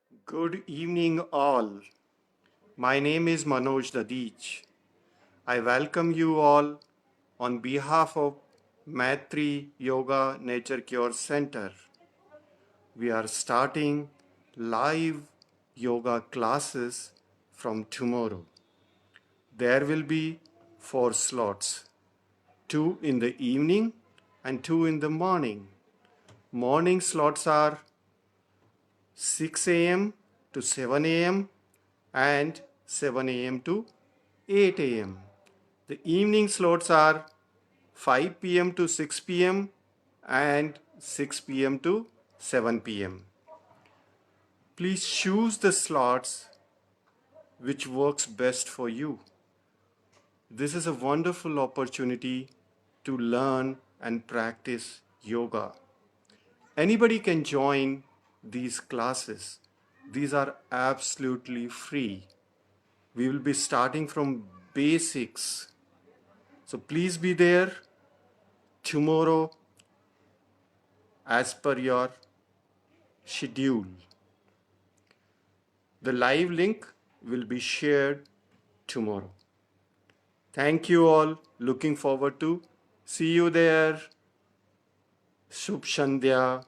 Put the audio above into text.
Good evening, all. My name is Manoj Dadich. I welcome you all on behalf of Mythri Yoga Nature Cure Center. We are starting live yoga classes from tomorrow. There will be 4 slots, 2 in the evening and 2 in the morning. Morning slots are 6 a.m. to 7 a.m. and 7 a.m. to 8 a.m. The evening slots are 5 p.m. to 6 p.m. and 6 p.m. to 7 p.m. Please choose the slots which works best for you. This is a wonderful opportunity to learn and practice yoga. Anybody can join these classes. These are absolutely free. We will be starting from basics. So please be there tomorrow as per your schedule. The live link will be shared tomorrow. Thank you all. Looking forward to see you there. Shubh Sandhya.